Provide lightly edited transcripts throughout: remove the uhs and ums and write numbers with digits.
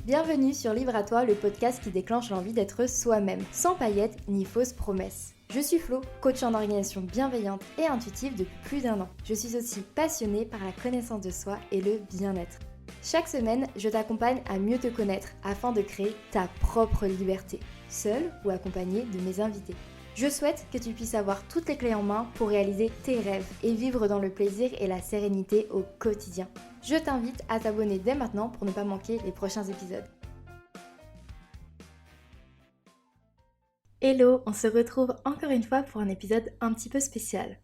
Bienvenue sur Libre à toi, le podcast qui déclenche l'envie d'être soi-même, sans paillettes ni fausses promesses. Je suis Flo, coach en organisation bienveillante et intuitive depuis plus d'1 an. Je suis aussi passionnée par la connaissance de soi et le bien-être. Chaque semaine, je t'accompagne à mieux te connaître afin de créer ta propre liberté, seule ou accompagnée de mes invités. Je souhaite que tu puisses avoir toutes les clés en main pour réaliser tes rêves et vivre dans le plaisir et la sérénité au quotidien. Je t'invite à t'abonner dès maintenant pour ne pas manquer les prochains épisodes. Hello, on se retrouve encore une fois pour un épisode un petit peu spécial.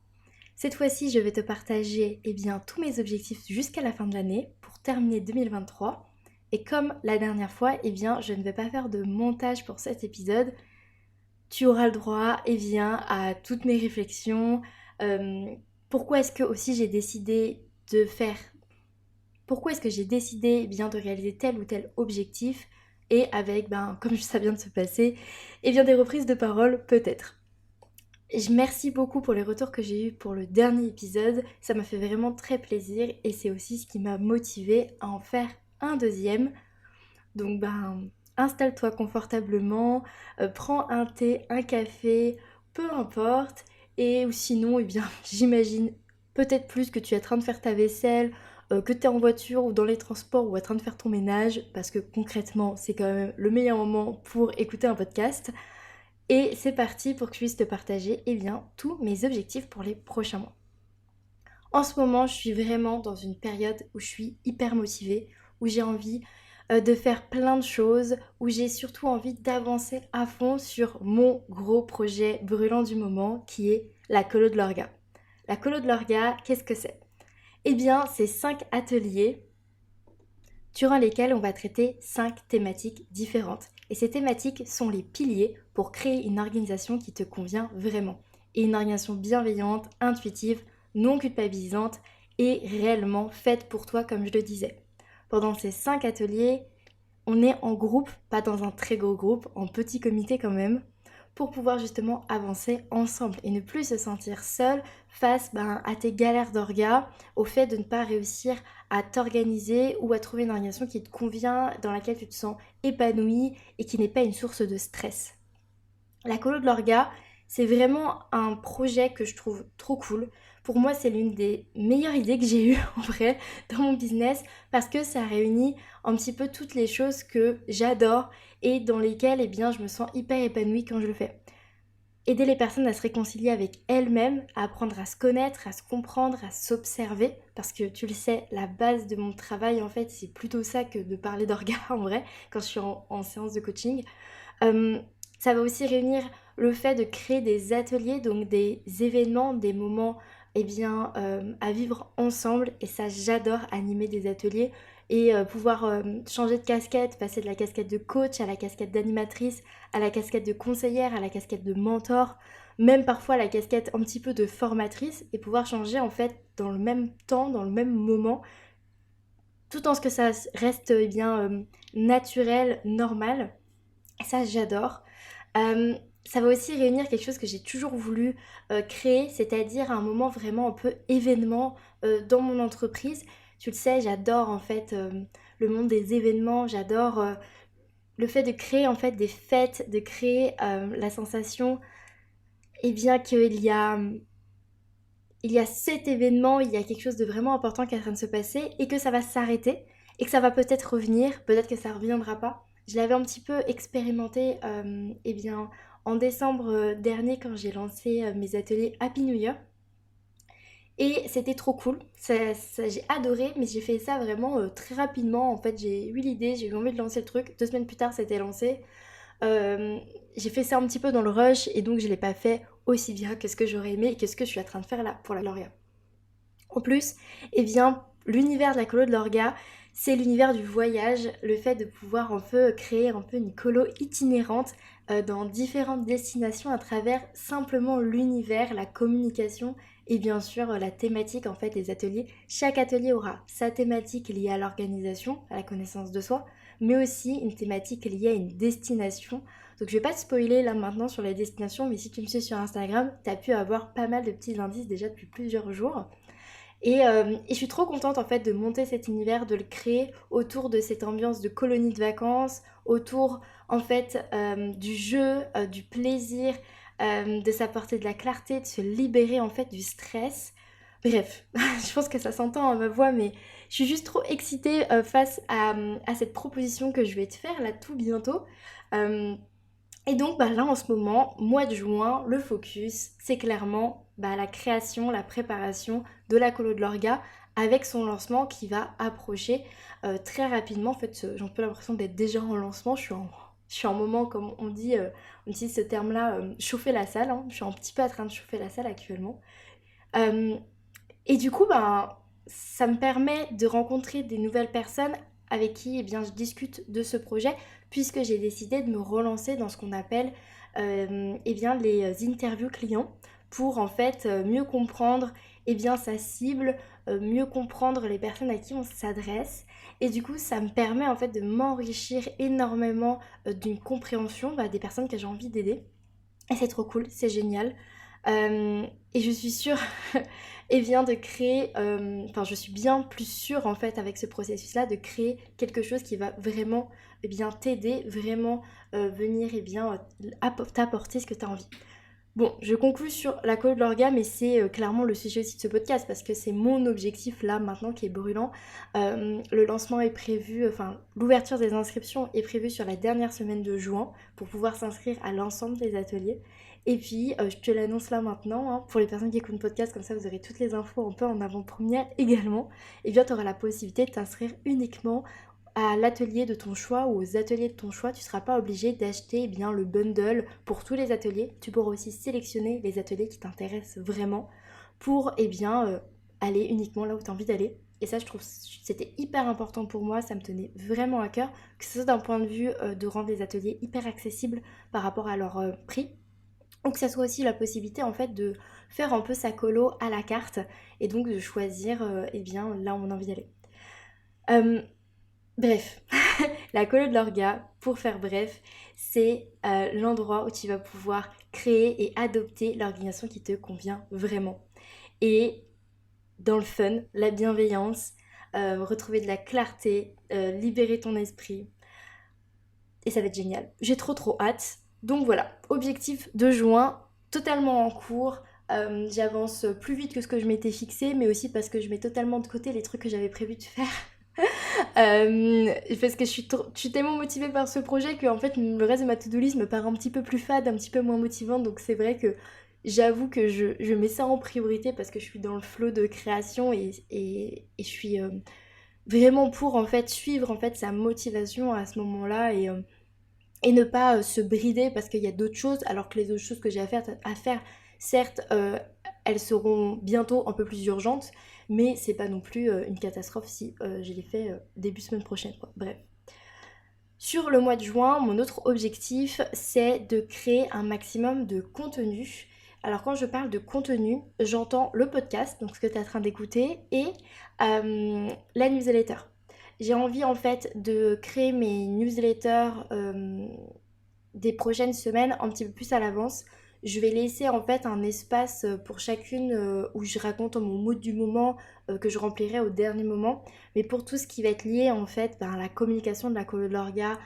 Cette fois-ci, je vais te partager tous mes objectifs jusqu'à la fin de l'année pour terminer 2023. Et comme la dernière fois, je ne vais pas faire de montage pour cet épisode. Tu auras le droit à toutes mes réflexions. Pourquoi est-ce que aussi j'ai décidé de réaliser tel ou tel objectif et avec, comme ça vient de se passer, des reprises de parole peut-être. Merci beaucoup pour les retours que j'ai eus pour le dernier épisode, ça m'a fait vraiment très plaisir et c'est aussi ce qui m'a motivée à en faire un deuxième. Donc installe-toi confortablement, prends un thé, un café, peu importe, ou sinon j'imagine peut-être plus que tu es en train de faire ta vaisselle, que tu es en voiture ou dans les transports ou en train de faire ton ménage, parce que concrètement c'est quand même le meilleur moment pour écouter un podcast. Et c'est parti pour que je puisse te partager tous mes objectifs pour les prochains mois. En ce moment, je suis vraiment dans une période où je suis hyper motivée, où j'ai envie de faire plein de choses, où j'ai surtout envie d'avancer à fond sur mon gros projet brûlant du moment qui est la Colo de l'Orga. La Colo de l'Orga, qu'est-ce que c'est ? C'est 5 ateliers durant lesquels on va traiter 5 thématiques différentes. Et ces thématiques sont les piliers pour créer une organisation qui te convient vraiment. Et une organisation bienveillante, intuitive, non culpabilisante et réellement faite pour toi comme je le disais. Pendant ces 5 ateliers, on est en groupe, pas dans un très gros groupe, en petit comité quand même, pour pouvoir justement avancer ensemble et ne plus se sentir seul face à tes galères d'orga, au fait de ne pas réussir à t'organiser ou à trouver une organisation qui te convient, dans laquelle tu te sens épanoui et qui n'est pas une source de stress. La colo de l'orga, c'est vraiment un projet que je trouve trop cool. Pour moi, c'est l'une des meilleures idées que j'ai eues en vrai dans mon business parce que ça réunit un petit peu toutes les choses que j'adore et dans lesquelles je me sens hyper épanouie quand je le fais. Aider les personnes à se réconcilier avec elles-mêmes, à apprendre à se connaître, à se comprendre, à s'observer parce que tu le sais, la base de mon travail en fait, c'est plutôt ça que de parler d'orga en vrai quand je suis en séance de coaching. Ça va aussi réunir le fait de créer des ateliers, donc des événements, des moments à vivre ensemble. Et ça, j'adore animer des ateliers et pouvoir changer de casquette, passer de la casquette de coach à la casquette d'animatrice, à la casquette de conseillère, à la casquette de mentor, même parfois la casquette un petit peu de formatrice et pouvoir changer en fait dans le même temps, dans le même moment, tout en ce que ça reste naturel, normal. Et ça, j'adore. Ça va aussi réunir quelque chose que j'ai toujours voulu créer, c'est-à-dire un moment vraiment un peu événement dans mon entreprise. Tu le sais, j'adore en fait le monde des événements, j'adore le fait de créer en fait des fêtes, de créer la sensation il y a cet événement, il y a quelque chose de vraiment important qui est en train de se passer et que ça va s'arrêter et que ça va peut-être revenir, peut-être que ça ne reviendra pas. Je l'avais un petit peu expérimenté en décembre dernier quand j'ai lancé mes ateliers Happy New Year. Et c'était trop cool, j'ai adoré, mais j'ai fait ça vraiment très rapidement. En fait, j'ai eu l'idée, j'ai eu envie de lancer le truc. 2 semaines plus tard, c'était lancé. J'ai fait ça un petit peu dans le rush et donc je l'ai pas fait aussi bien que ce que j'aurais aimé et que ce que je suis en train de faire là pour la L'Orga. En plus, l'univers de la colo de l'Orga, c'est l'univers du voyage, le fait de pouvoir un peu créer un peu une colo itinérante dans différentes destinations à travers simplement l'univers, la communication et bien sûr la thématique en fait des ateliers. Chaque atelier aura sa thématique liée à l'organisation, à la connaissance de soi, mais aussi une thématique liée à une destination. Donc je vais pas te spoiler là maintenant sur les destinations, mais si tu me suis sur Instagram, tu as pu avoir pas mal de petits indices déjà depuis plusieurs jours. Et je suis trop contente en fait de monter cet univers, de le créer autour de cette ambiance de colonie de vacances, autour en fait du jeu, du plaisir, de s'apporter de la clarté, de se libérer en fait du stress. Bref, je pense que ça s'entend à ma voix, mais je suis juste trop excitée face à cette proposition que je vais te faire là tout bientôt. Euh, et donc bah, là en ce moment, mois de juin, le focus, c'est clairement bah, la création, la préparation de la colo de l'orga avec son lancement qui va approcher très rapidement. En fait, j'ai un peu l'impression d'être déjà en lancement. Je suis en moment, comme on utilise ce terme-là, chauffer la salle, hein. Je suis un petit peu en train de chauffer la salle actuellement. Euh, et du coup, ben, ça me permet de rencontrer des nouvelles personnes avec qui eh bien, je discute de ce projet, puisque j'ai décidé de me relancer dans ce qu'on appelle eh bien, les interviews clients pour en fait mieux comprendre eh bien, sa cible, mieux comprendre les personnes à qui on s'adresse. Et du coup, ça me permet en fait de m'enrichir énormément d'une compréhension bah, des personnes que j'ai envie d'aider. Et c'est trop cool, c'est génial. Et je suis sûre, et bien de créer, enfin je suis bien plus sûre en fait avec ce processus-là de créer quelque chose qui va vraiment eh bien t'aider, vraiment venir et bien t'apporter ce que tu as envie. Bon, je conclus sur la colo de l'orga, mais c'est clairement le sujet aussi de ce podcast parce que c'est mon objectif là maintenant qui est brûlant. Le lancement est prévu, enfin l'ouverture des inscriptions est prévue sur la dernière semaine de juin pour pouvoir s'inscrire à l'ensemble des ateliers. Et puis, je te l'annonce là maintenant, hein, pour les personnes qui écoutent le podcast, comme ça vous aurez toutes les infos un peu en avant-première également. Et bien, tu auras la possibilité de t'inscrire uniquement à l'atelier de ton choix ou aux ateliers de ton choix. Tu ne seras pas obligé d'acheter eh bien le bundle pour tous les ateliers. Tu pourras aussi sélectionner les ateliers qui t'intéressent vraiment pour eh bien, aller uniquement là où tu as envie d'aller. Et ça, je trouve c'était hyper important pour moi, ça me tenait vraiment à cœur, que ce soit d'un point de vue de rendre les ateliers hyper accessibles par rapport à leur prix, ou que ça soit aussi la possibilité en fait de faire un peu sa colo à la carte et donc de choisir eh bien, là où on a envie d'aller. Euh, Bref, la colo de l'orga, pour faire bref, c'est l'endroit où tu vas pouvoir créer et adopter l'organisation qui te convient vraiment. Et dans le fun, la bienveillance, retrouver de la clarté, libérer ton esprit. Et ça va être génial. J'ai trop trop hâte. Donc voilà, objectif de juin, totalement en cours. J'avance plus vite que ce que je m'étais fixé, mais aussi parce que je mets totalement de côté les trucs que j'avais prévu de faire. Parce que je suis tellement motivée par ce projet que en fait le reste de ma to-do list me paraît un petit peu plus fade, un petit peu moins motivante. Donc c'est vrai que j'avoue que je mets ça en priorité parce que je suis dans le flow de création et je suis vraiment pour en fait suivre en fait sa motivation à ce moment-là et ne pas se brider parce qu'il y a d'autres choses alors que les autres choses que j'ai à faire certes elles seront bientôt un peu plus urgentes mais c'est pas non plus une catastrophe si je les fais début semaine prochaine quoi. Bref. Sur le mois de juin, mon autre objectif, c'est de créer un maximum de contenu. Alors quand je parle de contenu, j'entends le podcast, donc ce que tu es en train d'écouter, et la newsletter. J'ai envie en fait de créer mes newsletters des prochaines semaines un petit peu plus à l'avance. Je vais laisser en fait un espace pour chacune où je raconte mon mood du moment que je remplirai au dernier moment. Mais pour tout ce qui va être lié en fait à la communication de la colo de l'orga,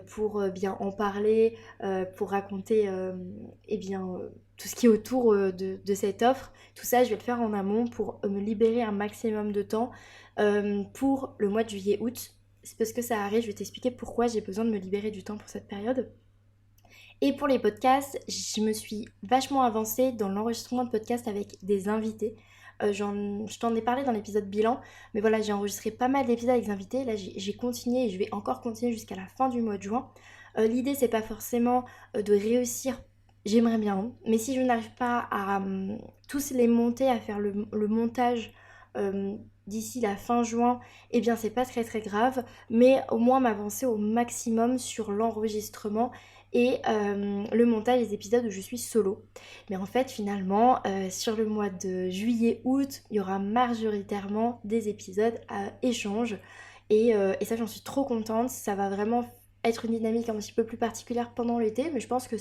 pour bien en parler, pour raconter eh bien, tout ce qui est autour de cette offre, tout ça je vais le faire en amont pour me libérer un maximum de temps pour le mois de juillet-août. C'est parce que ça arrive, je vais t'expliquer pourquoi j'ai besoin de me libérer du temps pour cette période. Et pour les podcasts, je me suis vachement avancée dans l'enregistrement de podcasts avec des invités. Je t'en ai parlé dans l'épisode bilan, mais voilà, j'ai enregistré pas mal d'épisodes avec des invités. Là, j'ai continué et je vais encore continuer jusqu'à la fin du mois de juin. L'idée, c'est pas forcément de réussir, j'aimerais bien, hein, mais si je n'arrive pas à tous les monter, à faire le montage d'ici la fin juin, eh bien, c'est pas très très grave, mais au moins m'avancer au maximum sur l'enregistrement et le montage des épisodes où je suis solo. Mais en fait, finalement, sur le mois de juillet-août, il y aura majoritairement des épisodes à échange. Et ça, j'en suis trop contente. Ça va vraiment être une dynamique un petit peu plus particulière pendant l'été, mais je pense que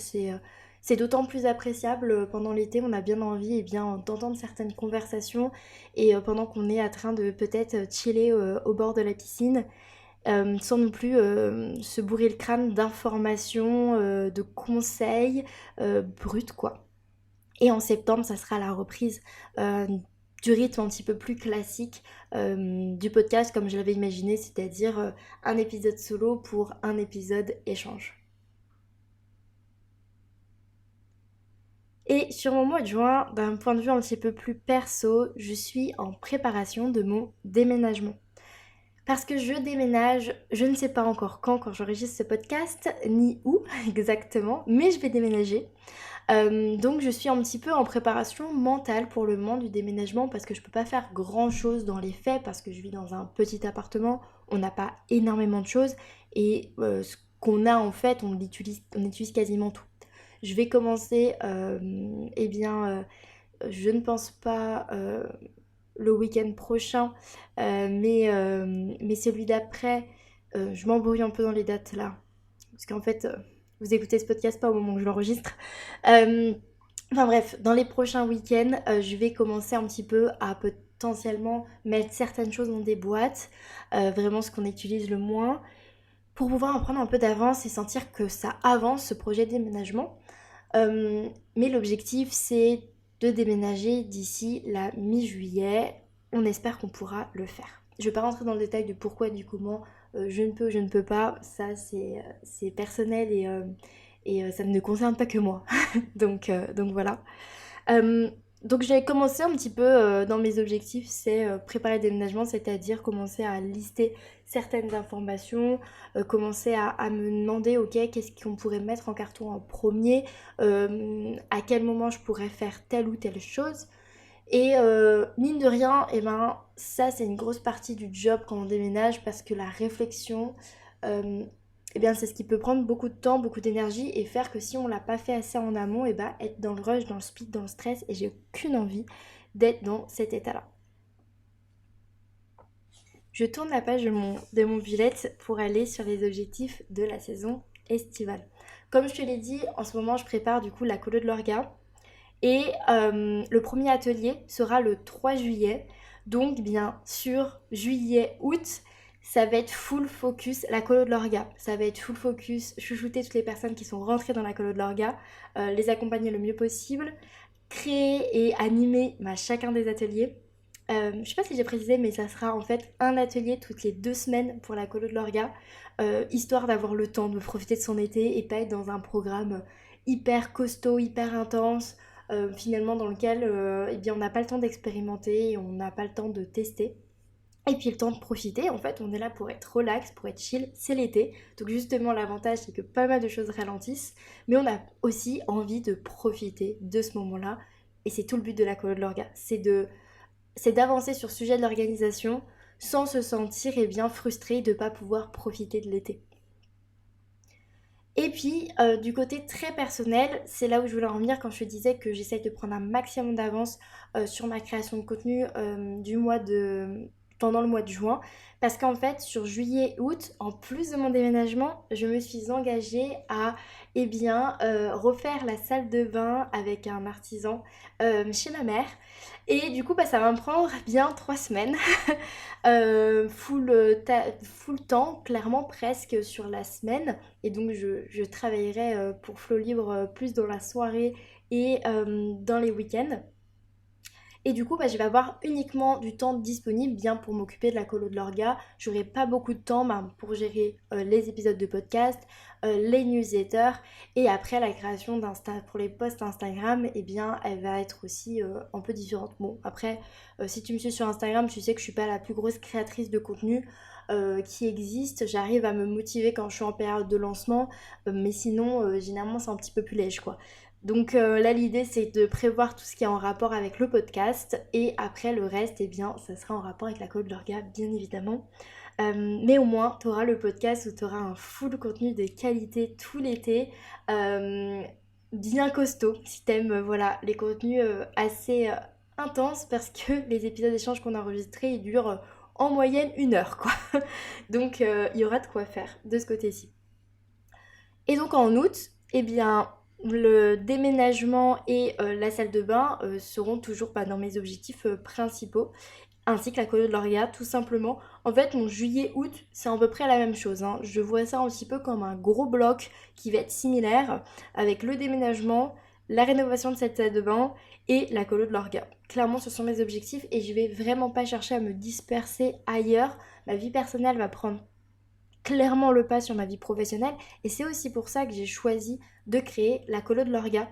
C'est d'autant plus appréciable pendant l'été, on a bien envie d'entendre certaines conversations et pendant qu'on est en train de peut-être chiller au bord de la piscine, sans non plus se bourrer le crâne d'informations, de conseils bruts quoi. Et en septembre, ça sera la reprise du rythme un petit peu plus classique du podcast comme je l'avais imaginé, c'est-à-dire un épisode solo pour un épisode échange. Et sur mon mois de juin, d'un point de vue un petit peu plus perso, je suis en préparation de mon déménagement. Parce que je déménage, je ne sais pas encore quand j'enregistre ce podcast, ni où exactement, mais je vais déménager. Donc je suis un petit peu en préparation mentale pour le moment du déménagement parce que je peux pas faire grand chose dans les faits parce que je vis dans un petit appartement, on n'a pas énormément de choses et ce qu'on a en fait on utilise quasiment tout. Je vais commencer, je ne pense pas le week-end prochain, mais celui d'après, je m'embrouille un peu dans les dates là. Parce qu'en fait, vous écoutez ce podcast pas au moment où je l'enregistre. Euh, enfin bref, dans les prochains week-ends, je vais commencer un petit peu à potentiellement mettre certaines choses dans des boîtes, vraiment ce qu'on utilise le moins, pour pouvoir en prendre un peu d'avance et sentir que ça avance ce projet de déménagement. Mais l'objectif, c'est de déménager d'ici la mi-juillet. On espère qu'on pourra le faire. Je ne vais pas rentrer dans le détail du pourquoi et du comment. Je ne peux, je ne peux pas. Ça, c'est personnel et ça ne concerne pas que moi. Donc voilà. Euh, donc j'ai commencé un petit peu dans mes objectifs, c'est préparer le déménagement, c'est-à-dire commencer à lister certaines informations, commencer à me demander, ok, qu'est-ce qu'on pourrait mettre en carton en premier, à quel moment je pourrais faire telle ou telle chose. Et mine de rien, et ben, ça c'est une grosse partie du job quand on déménage parce que la réflexion, euh, eh bien, c'est ce qui peut prendre beaucoup de temps, beaucoup d'énergie et faire que si on l'a pas fait assez en amont, et ben, être dans le rush, dans le speed, dans le stress et j'ai aucune envie d'être dans cet état-là. Je tourne la page de mon bullet pour aller sur les objectifs de la saison estivale. Comme je te l'ai dit, en ce moment je prépare du coup la colo de l'orga. Et le premier atelier sera le 3 juillet. Donc bien sûr, juillet-août, ça va être full focus la colo de l'orga. Ça va être full focus, chouchouter toutes les personnes qui sont rentrées dans la colo de l'orga, les accompagner le mieux possible, créer et animer chacun des ateliers. Je sais pas si j'ai précisé, mais ça sera en fait un atelier toutes les 2 semaines pour la colo de l'orga, histoire d'avoir le temps de profiter de son été et pas être dans un programme hyper costaud, hyper intense, finalement dans lequel eh bien, on n'a pas le temps d'expérimenter, et on n'a pas le temps de tester. Et puis le temps de profiter, en fait on est là pour être relax, pour être chill, c'est l'été. Donc justement l'avantage c'est que pas mal de choses ralentissent, mais on a aussi envie de profiter de ce moment-là. Et c'est tout le but de la colo de l'orga, c'est d'avancer sur le sujet de l'organisation sans se sentir bien frustré de ne pas pouvoir profiter de l'été. Et puis, du côté très personnel, c'est là où je voulais en venir quand je te disais que j'essaye de prendre un maximum d'avance sur ma création de contenu pendant le mois de juin. Parce qu'en fait, sur juillet-août, en plus de mon déménagement, je me suis engagée à refaire la salle de bain avec un artisan chez ma mère. Et du coup, ça va me prendre bien 3 semaines. Full temps, clairement presque sur la semaine. Et donc je travaillerai pour Flow Libre plus dans la soirée et dans les week-ends. Et du coup, je vais avoir uniquement du temps disponible bien pour m'occuper de la colo de l'orga. J'aurai pas beaucoup de temps pour gérer les épisodes de podcast, les newsletters et après la création pour les posts Instagram, elle va être aussi un peu différente. Bon, après, si tu me suis sur Instagram, tu sais que je suis pas la plus grosse créatrice de contenu qui existe. J'arrive à me motiver quand je suis en période de lancement, mais sinon, généralement, c'est un petit peu plus léger quoi. Donc là l'idée c'est de prévoir tout ce qui est en rapport avec le podcast et après le reste ça sera en rapport avec la colo de l'orga bien évidemment. Mais au moins tu auras le podcast où tu auras un full contenu de qualité tout l'été, bien costaud si t'aimes voilà, les contenus assez intenses parce que les épisodes d'échange qu'on a enregistrés ils durent en moyenne 1 heure quoi. Donc il y aura de quoi faire de ce côté-ci. Et donc en août, le déménagement et la salle de bain seront toujours dans mes objectifs principaux, ainsi que la colo de l'orga, tout simplement. En fait, mon juillet-août, c'est à peu près la même chose, hein. Je vois ça un petit peu comme un gros bloc qui va être similaire, avec le déménagement, la rénovation de cette salle de bain et la colo de l'orga. Clairement, ce sont mes objectifs et je vais vraiment pas chercher à me disperser ailleurs. Ma vie personnelle va prendre clairement le pas sur ma vie professionnelle et c'est aussi pour ça que j'ai choisi de créer la colo de l'orga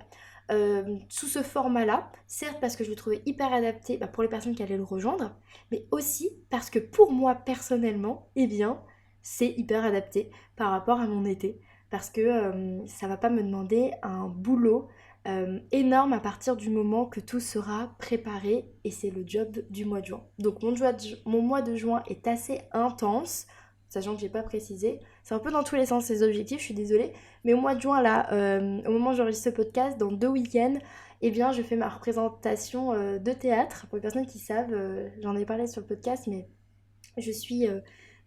sous ce format-là, certes parce que je le trouvais hyper adapté pour les personnes qui allaient le rejoindre, mais aussi parce que pour moi personnellement, eh bien, c'est hyper adapté par rapport à mon été, parce que ça va pas me demander un boulot énorme à partir du moment que tout sera préparé et c'est le job du mois de juin. Donc mon mois de juin est assez intense, sachant que j'ai pas précisé. C'est un peu dans tous les sens ces objectifs, je suis désolée. Mais au mois de juin, là, au moment où j'enregistre ce podcast, dans 2 week-ends, eh bien, je fais ma représentation de théâtre. Pour les personnes qui savent, j'en ai parlé sur le podcast, mais je suis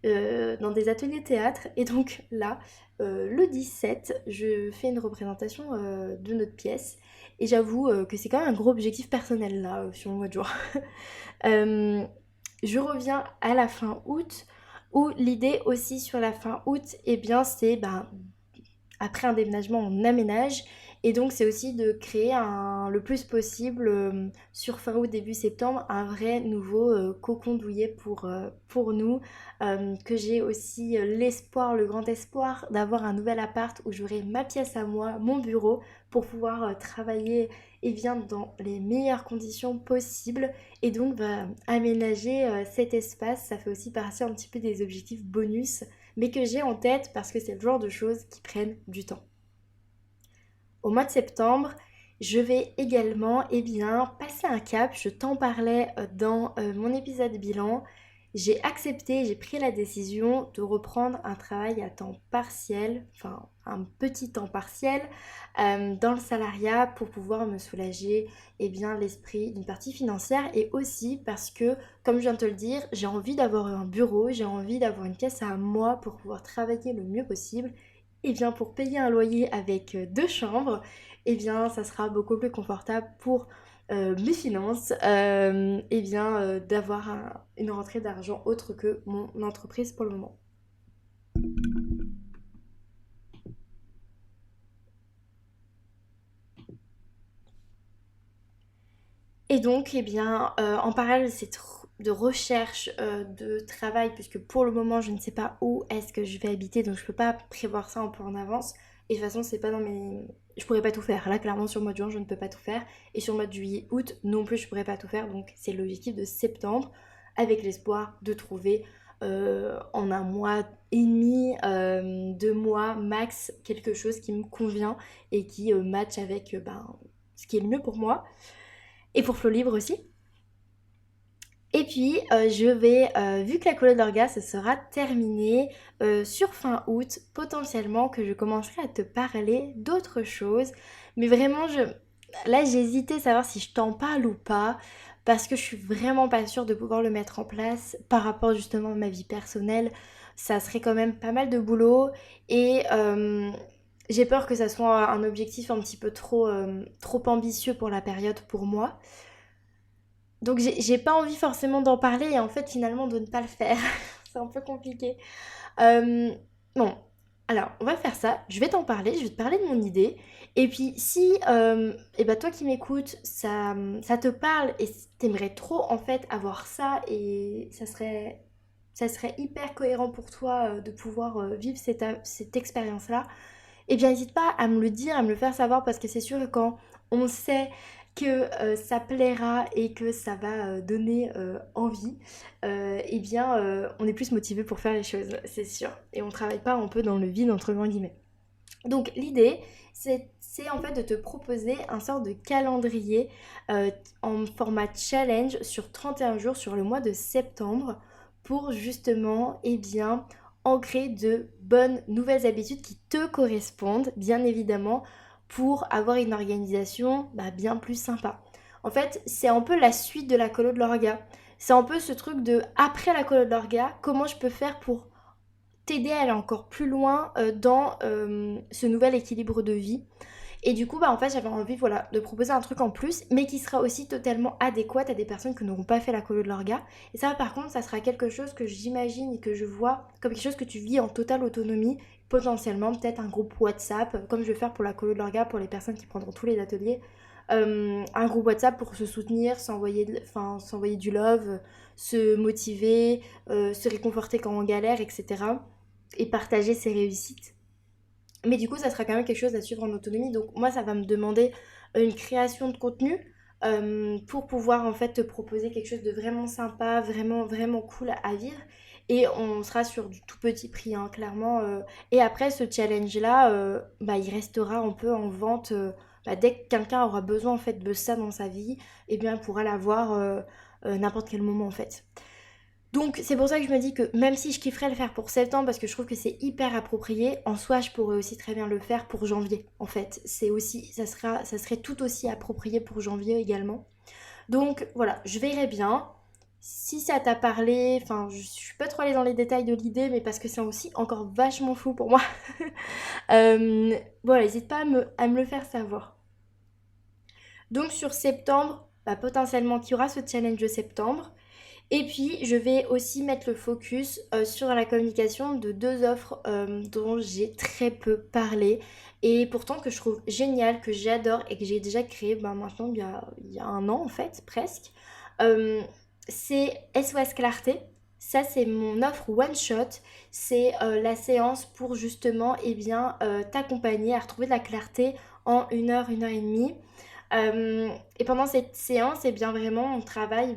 dans des ateliers théâtre. Et donc là, le 17, je fais une représentation de notre pièce. Et j'avoue que c'est quand même un gros objectif personnel, là, sur le mois de juin. Euh, je reviens à la fin août, où l'idée aussi sur la fin août, eh bien, c'est après un déménagement, on aménage. Et donc, c'est aussi de créer le plus possible, sur fin août, début septembre, un vrai nouveau cocon douillet pour nous. Que j'ai aussi l'espoir, le grand espoir d'avoir un nouvel appart où j'aurai ma pièce à moi, mon bureau, pour pouvoir travailler et bien dans les meilleures conditions possibles. Et donc, aménager cet espace, ça fait aussi partie un petit peu des objectifs bonus mais que j'ai en tête parce que c'est le genre de choses qui prennent du temps. Au mois de septembre, je vais également passer un cap, je t'en parlais dans mon épisode bilan. J'ai accepté, j'ai pris la décision de reprendre un travail à temps partiel, enfin un petit temps partiel, dans le salariat pour pouvoir me soulager l'esprit d'une partie financière et aussi parce que, comme je viens de te le dire, j'ai envie d'avoir un bureau, j'ai envie d'avoir une pièce à moi pour pouvoir travailler le mieux possible. Et bien pour payer un loyer avec 2 chambres, ça sera beaucoup plus confortable pour mes finances, d'avoir une rentrée d'argent autre que mon entreprise pour le moment. Et donc, en parallèle de recherche de travail, puisque pour le moment, je ne sais pas où est-ce que je vais habiter, donc je peux pas prévoir ça un peu en avance. Et de toute façon, c'est pas dans mes... Je pourrais pas tout faire. Là, clairement, sur le mois de juin, je ne peux pas tout faire. Et sur le mois de juillet, août, non plus, je pourrais pas tout faire. Donc, c'est l'objectif de septembre, avec l'espoir de trouver en un mois et demi, 2 mois max, quelque chose qui me convient et qui match avec ce qui est le mieux pour moi. Et pour Flow Libre aussi. Et puis, vu que la colo d'orga se sera terminée sur fin août, potentiellement que je commencerai à te parler d'autres choses. Mais vraiment, là, j'ai hésité à savoir si je t'en parle ou pas, parce que je suis vraiment pas sûre de pouvoir le mettre en place par rapport justement à ma vie personnelle. Ça serait quand même pas mal de boulot et j'ai peur que ça soit un objectif un petit peu trop ambitieux pour la période pour moi. Donc j'ai pas envie forcément d'en parler et en fait finalement de ne pas le faire. C'est un peu compliqué. Euh, bon, alors on va faire ça. Je vais t'en parler, je vais te parler de mon idée. Et puis si toi qui m'écoutes, ça te parle et t'aimerais trop en fait avoir ça et ça serait hyper cohérent pour toi de pouvoir vivre cette expérience-là, eh bien n'hésite pas à me le dire, à me le faire savoir parce que c'est sûr que quand on sait que ça plaira et que ça va donner envie, on est plus motivé pour faire les choses, c'est sûr. Et on travaille pas un peu dans le vide entre grands guillemets. Donc l'idée, c'est en fait de te proposer un sort de calendrier en format challenge sur 31 jours sur le mois de septembre pour justement, ancrer de bonnes nouvelles habitudes qui te correspondent, bien évidemment, pour avoir une organisation bien plus sympa. En fait, c'est un peu la suite de la colo de l'orga. C'est un peu ce truc de, après la colo de l'orga, comment je peux faire pour t'aider à aller encore plus loin dans ce nouvel équilibre de vie. Et du coup, bah en fait, j'avais envie, voilà, de proposer un truc en plus, mais qui sera aussi totalement adéquat à des personnes qui n'auront pas fait la colo de l'orga. Et ça, par contre, ça sera quelque chose que j'imagine et que je vois comme quelque chose que tu vis en totale autonomie, potentiellement peut-être un groupe WhatsApp, comme je vais faire pour la colo de l'orga pour les personnes qui prendront tous les ateliers. Un groupe WhatsApp pour se soutenir, s'envoyer du love, se motiver, se réconforter quand on galère, etc. Et partager ses réussites. Mais du coup, ça sera quand même quelque chose à suivre en autonomie. Donc moi, ça va me demander une création de contenu pour pouvoir en fait te proposer quelque chose de vraiment sympa, vraiment vraiment cool à vivre. Et on sera sur du tout petit prix, hein, clairement. Et après, ce challenge-là, bah, il restera un peu en vente. Bah, dès que quelqu'un aura besoin en fait de ça dans sa vie, eh bien, il pourra l'avoir n'importe quel moment en fait. Donc c'est pour ça que je me dis que même si je kifferais le faire pour septembre parce que je trouve que c'est hyper approprié, en soi je pourrais aussi très bien le faire pour janvier en fait. C'est aussi, ça serait tout aussi approprié pour janvier également. Donc voilà, je verrai bien. Si ça t'a parlé, enfin je suis pas trop allée dans les détails de l'idée mais parce que c'est aussi encore vachement flou pour moi. Voilà, n'hésite pas à me le faire savoir. Donc sur septembre, bah, potentiellement qu'il y aura ce challenge de septembre. Et puis, je vais aussi mettre le focus sur la communication de deux offres dont j'ai très peu parlé et pourtant que je trouve génial, que j'adore et que j'ai déjà créé maintenant il y a un an en fait, presque. Euh, c'est SOS Clarté. Ça, c'est mon offre one shot. C'est la séance pour justement t'accompagner à retrouver de la clarté en une heure et demie. Et pendant cette séance, et bien vraiment, on travaille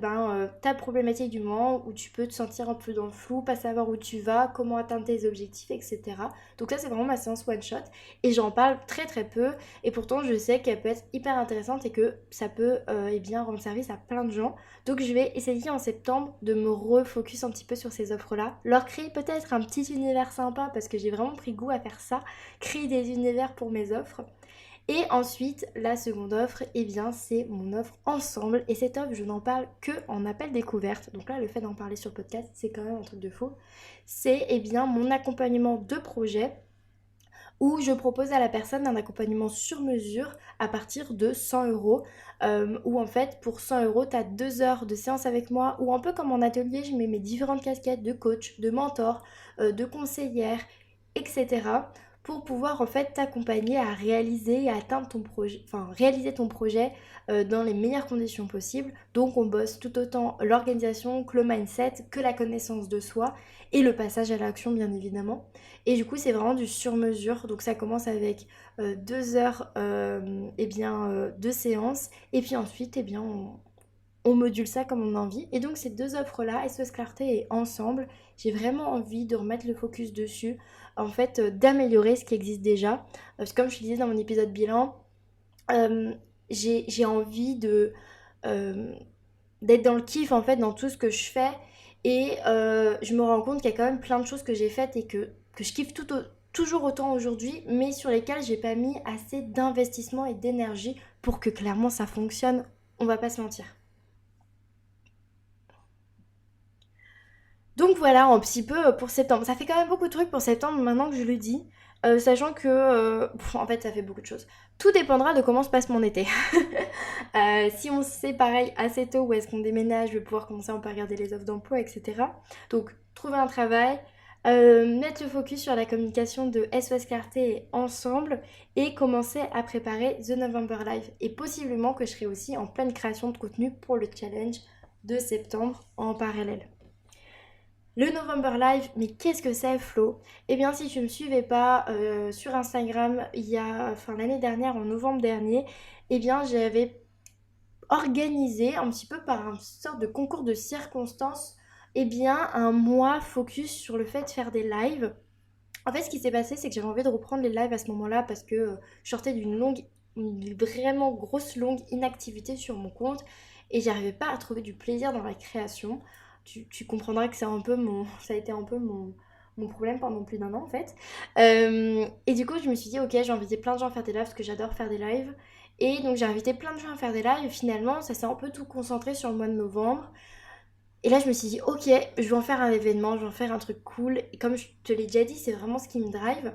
ta problématique du moment où tu peux te sentir un peu dans le flou, pas savoir où tu vas, comment atteindre tes objectifs, etc. Donc ça, c'est vraiment ma séance one shot. Et j'en parle très très peu. Et pourtant, je sais qu'elle peut être hyper intéressante et que ça peut rendre service à plein de gens. Donc je vais essayer en septembre de me refocus un petit peu sur ces offres-là. Leur créer peut-être un petit univers sympa parce que j'ai vraiment pris goût à faire ça. Créer des univers pour mes offres. Et ensuite, la seconde offre, eh bien, c'est mon offre ensemble. Et cette offre, je n'en parle que en appel découverte. Donc là, le fait d'en parler sur le podcast, c'est quand même un truc de faux. C'est mon accompagnement de projet où je propose à la personne un accompagnement sur mesure à partir de 100 euros. Où en fait, pour 100 euros, tu as 2 heures de séance avec moi. Ou un peu comme en atelier, je mets mes différentes casquettes de coach, de mentor, de conseillère, etc. Pour pouvoir en fait t'accompagner à réaliser et à atteindre ton projet, enfin réaliser ton projet dans les meilleures conditions possibles. Donc on bosse tout autant l'organisation que le mindset, que la connaissance de soi et le passage à l'action bien évidemment. Et du coup c'est vraiment du sur-mesure. Donc ça commence avec 2 heures de séance et puis ensuite on module ça comme on a envie. Et donc ces deux offres-là, SOS Clarté et Ensemble, j'ai vraiment envie de remettre le focus dessus, en fait d'améliorer ce qui existe déjà. Parce que comme je te disais dans mon épisode bilan, euh, j'ai envie euh, d'être dans le kiff en fait dans tout ce que je fais. Et je me rends compte qu'il y a quand même plein de choses que j'ai faites et que je kiffe toujours autant aujourd'hui, mais sur lesquelles j'ai pas mis assez d'investissement et d'énergie pour que clairement ça fonctionne. On va pas se mentir. Donc voilà un petit peu pour septembre. Ça fait quand même beaucoup de trucs pour septembre maintenant que je le dis. Sachant que, en fait, ça fait beaucoup de choses. Tout dépendra de comment se passe mon été. Si on sait pareil assez tôt où est-ce qu'on déménage, je vais pouvoir commencer à en regarder les offres d'emploi, etc. Donc, trouver un travail, mettre le focus sur la communication de SOS Clarté et Ensemble et commencer à préparer The November Live. Et possiblement que je serai aussi en pleine création de contenu pour le challenge de septembre en parallèle. Le November Live, mais qu'est-ce que c'est Flo? Eh bien si tu ne me suivais pas sur Instagram, l'année dernière, en novembre dernier, eh bien j'avais organisé un petit peu par une sorte de concours de circonstances, un mois focus sur le fait de faire des lives. En fait ce qui s'est passé c'est que j'avais envie de reprendre les lives à ce moment-là parce que je sortais une vraiment grosse longue inactivité sur mon compte et j'arrivais pas à trouver du plaisir dans la création. Tu comprendras que ça a été un peu mon problème pendant plus d'un an en fait. Et du coup, je me suis dit, ok, j'ai invité plein de gens à faire des lives parce que j'adore faire des lives. Et donc, j'ai invité plein de gens à faire des lives. Et finalement, ça s'est un peu tout concentré sur le mois de novembre. Et là, je me suis dit, ok, je vais en faire un événement, je vais en faire un truc cool. Et comme je te l'ai déjà dit, c'est vraiment ce qui me drive.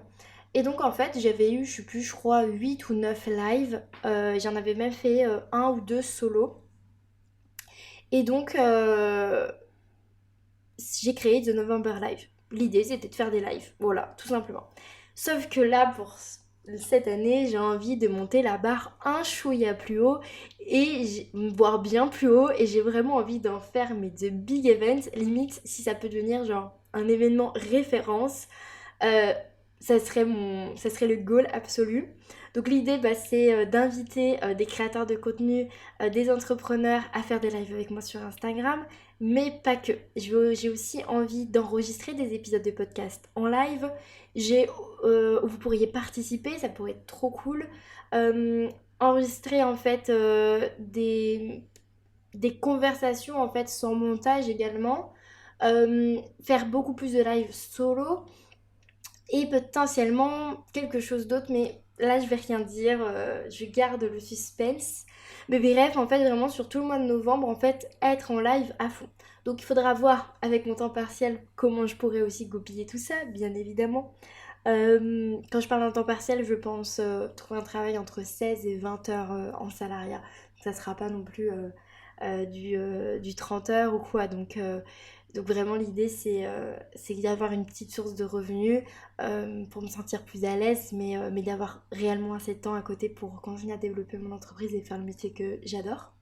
Et donc en fait j'avais eu, je sais plus, je crois 8 ou 9 lives. J'en avais même fait un ou deux solo. Et donc j'ai créé The November Live. L'idée c'était de faire des lives, voilà, tout simplement. Sauf que là, pour cette année, j'ai envie de monter la barre un chouïa plus haut voire bien plus haut, et j'ai vraiment envie d'en faire mais de big events, limite si ça peut devenir genre un événement référence, euh, ça serait le goal absolu. Donc l'idée, bah, c'est d'inviter des créateurs de contenu, des entrepreneurs à faire des lives avec moi sur Instagram, mais pas que. J'ai aussi envie d'enregistrer des épisodes de podcast en live. Où vous pourriez participer, ça pourrait être trop cool. Euh, Enregistrer en fait des conversations en fait sans montage également. Faire beaucoup plus de live solo et potentiellement quelque chose d'autre, mais là je vais rien dire, je garde le suspense. Mais bref, en fait, vraiment sur tout le mois de novembre, en fait, être en live à fond. Donc il faudra voir avec mon temps partiel comment je pourrais aussi goupiller tout ça, bien évidemment. Quand je parle d'un temps partiel, je pense trouver un travail entre 16 et 20 heures en salariat. Ça sera pas non plus du 30 heures ou quoi. Donc vraiment l'idée c'est d'avoir une petite source de revenus pour me sentir plus à l'aise, mais d'avoir réellement assez de temps à côté pour continuer à développer mon entreprise et faire le métier que j'adore.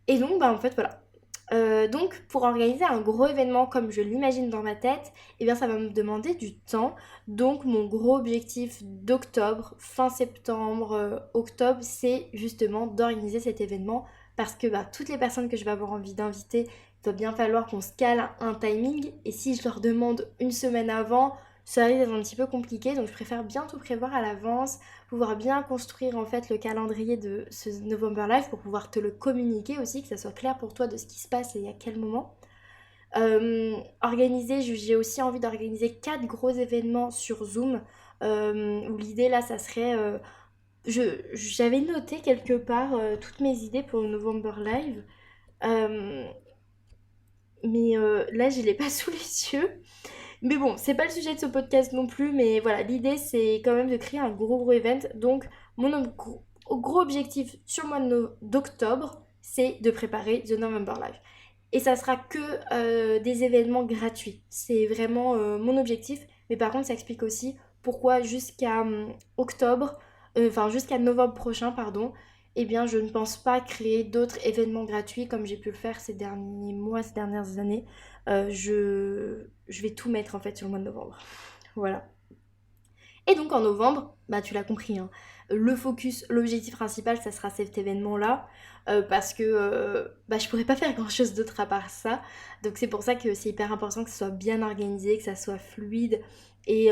Et donc bah en fait voilà. Donc pour organiser un gros événement comme je l'imagine dans ma tête, eh bien ça va me demander du temps. Donc mon gros objectif d'octobre, fin septembre, octobre, c'est justement d'organiser cet événement parce que bah, toutes les personnes que je vais avoir envie d'inviter, il va bien falloir qu'on se cale un timing. Et si je leur demande une semaine avant, ça risque d'être un petit peu compliqué. Donc je préfère bien tout prévoir à l'avance, pouvoir bien construire en fait le calendrier de ce November Live pour pouvoir te le communiquer aussi, que ça soit clair pour toi de ce qui se passe et à quel moment. J'ai aussi envie d'organiser 4 gros événements sur Zoom, où l'idée là ça serait j'avais noté quelque part toutes mes idées pour le November Live, euh, mais là je l'ai pas sous les yeux. Mais bon, c'est pas le sujet de ce podcast non plus, mais voilà, l'idée c'est quand même de créer un gros event. Donc gros objectif sur le mois d'octobre, c'est de préparer The November Live. Et ça sera que des événements gratuits. C'est vraiment mon objectif. Mais par contre, ça explique aussi pourquoi jusqu'à octobre, enfin jusqu'à novembre prochain, pardon, eh bien je ne pense pas créer d'autres événements gratuits comme j'ai pu le faire ces derniers mois, ces dernières années. Je vais tout mettre en fait sur le mois de novembre. Voilà. Et donc en novembre, bah tu l'as compris, hein, le focus, l'objectif principal, ça sera cet événement-là, parce que bah, je pourrais pas faire grand-chose d'autre à part ça. Donc c'est pour ça que c'est hyper important que ce soit bien organisé, que ça soit fluide, et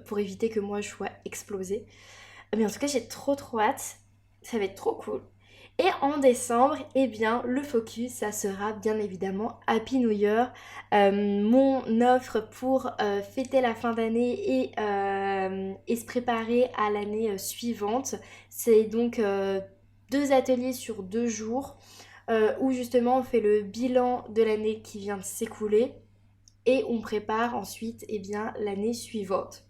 pour éviter que moi je sois explosée. Mais en tout cas, j'ai trop hâte. Ça va être trop cool. Et en décembre, eh bien, le focus, ça sera bien évidemment Happy New Year. Mon offre pour fêter la fin d'année et se préparer à l'année suivante. C'est donc 2 ateliers sur 2 jours où justement on fait le bilan de l'année qui vient de s'écouler et on prépare ensuite eh bien, l'année suivante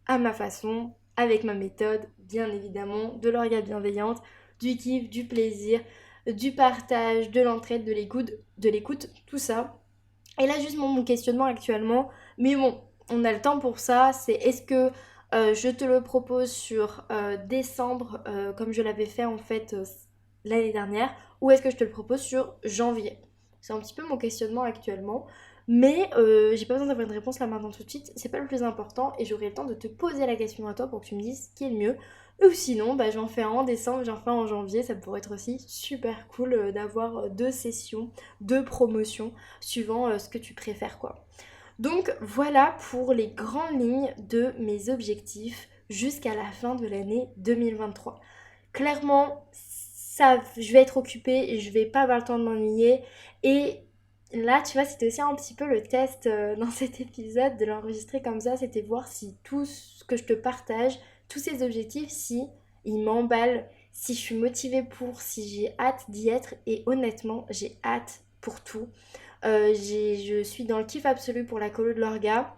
à ma façon, avec ma méthode, bien évidemment, de l'orga bienveillante, du kiff, du plaisir, du partage, de l'entraide, de l'écoute, tout ça. Et là, juste mon questionnement actuellement, mais bon, on a le temps pour ça, c'est est-ce que je te le propose sur décembre, comme je l'avais fait en fait l'année dernière, ou est-ce que je te le propose sur janvier? C'est un petit peu mon questionnement actuellement. Mais j'ai pas besoin d'avoir une réponse là maintenant tout de suite, c'est pas le plus important et j'aurai le temps de te poser la question à toi pour que tu me dises ce qui est le mieux. Ou sinon, bah, j'en fais un en décembre, j'en fais un en janvier, ça pourrait être aussi super cool d'avoir 2 sessions, 2 promotions, suivant ce que tu préfères quoi. Donc voilà pour les grandes lignes de mes objectifs jusqu'à la fin de l'année 2023. Clairement, ça, je vais être occupée et je vais pas avoir le temps de m'ennuyer et là, tu vois, c'était aussi un petit peu le test dans cet épisode de l'enregistrer comme ça, c'était voir si tout ce que je te partage, tous ces objectifs, si ils m'emballent, si je suis motivée pour, si j'ai hâte d'y être. Et honnêtement, j'ai hâte pour tout. Je suis dans le kiff absolu pour la colo de l'orga.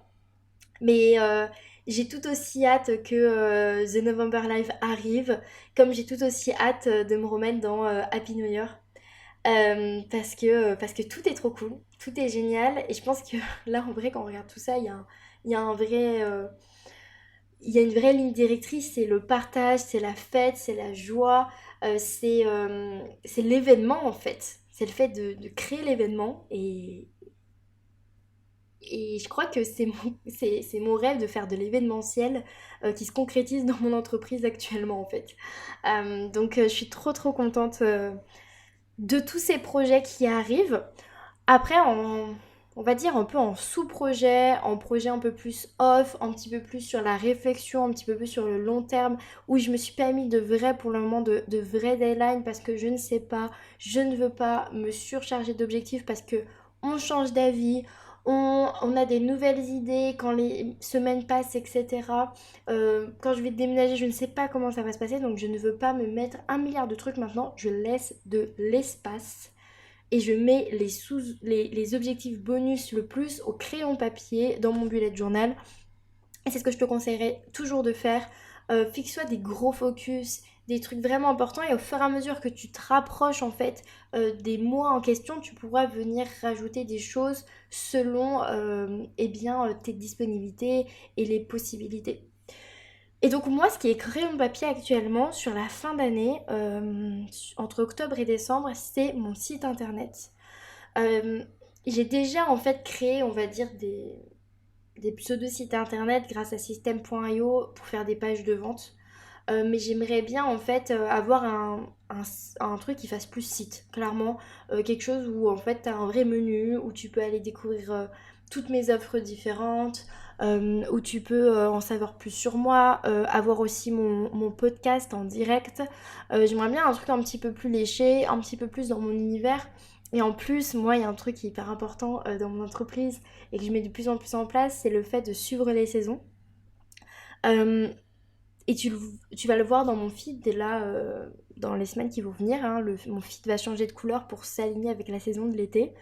Mais J'ai tout aussi hâte que The November Live arrive, comme j'ai tout aussi hâte de me remettre dans Happy New Year. Parce que tout est trop cool, tout est génial. Et je pense que là, en vrai, quand on regarde tout ça, il y a un vrai, il y a une vraie ligne directrice. C'est le partage, c'est la fête, c'est la joie, c'est l'événement en fait. C'est le fait de créer l'événement. Et je crois que c'est mon rêve de faire de l'événementiel qui se concrétise dans mon entreprise actuellement en fait. Je suis trop trop contente de tous ces projets qui arrivent. Après, on va dire un peu en sous-projet, en projet un peu plus off, un petit peu plus sur la réflexion, un petit peu plus sur le long terme, où je me suis pas mis de vrais, pour le moment, de vrais deadlines parce que je ne sais pas, je ne veux pas me surcharger d'objectifs parce que on change d'avis, on a des nouvelles idées quand les semaines passent, etc. Quand je vais déménager, je ne sais pas comment ça va se passer, donc je ne veux pas me mettre un milliard de trucs maintenant, je laisse de l'espace et je mets les objectifs bonus le plus au crayon papier dans mon bullet journal. Et c'est ce que je te conseillerais toujours de faire. Fixe-toi des gros focus, des trucs vraiment importants et au fur et à mesure que tu te rapproches en fait des mois en question, tu pourras venir rajouter des choses selon tes disponibilités et les possibilités. Et donc moi, ce qui est crayon papier actuellement sur la fin d'année, entre octobre et décembre, c'est mon site internet. Euh, j'ai déjà en fait créé, on va dire, des pseudo-sites internet grâce à System.io pour faire des pages de vente. Mais j'aimerais bien en fait avoir un truc qui fasse plus site, clairement. Quelque chose où en fait tu as un vrai menu, où tu peux aller découvrir toutes mes offres différentes, où tu peux en savoir plus sur moi, avoir aussi mon podcast en direct. J'aimerais bien un truc un petit peu plus léché, un petit peu plus dans mon univers. Et en plus, moi, il y a un truc qui est hyper important dans mon entreprise et que je mets de plus en plus en place, c'est le fait de suivre les saisons. Euh, et tu vas le voir dans mon feed là, dans les semaines qui vont venir. Hein, mon feed va changer de couleur pour s'aligner avec la saison de l'été.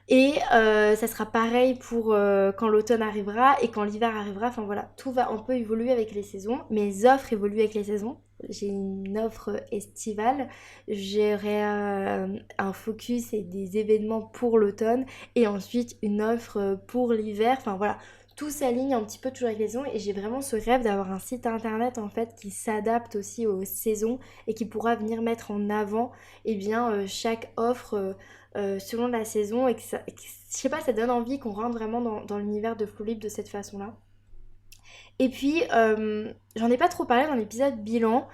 Et ça sera pareil pour quand l'automne arrivera et quand l'hiver arrivera. Enfin voilà, tout va un peu évoluer avec les saisons. Mes offres évoluent avec les saisons. J'ai une offre estivale, j'aurai un focus et des événements pour l'automne et ensuite une offre pour l'hiver. Enfin voilà, tout s'aligne un petit peu toujours avec les saisons et j'ai vraiment ce rêve d'avoir un site internet en fait qui s'adapte aussi aux saisons et qui pourra venir mettre en avant chaque offre selon la saison je sais pas, ça donne envie qu'on rentre vraiment dans l'univers de Flow Libre de cette façon-là. Et puis, j'en ai pas trop parlé dans l'épisode bilan.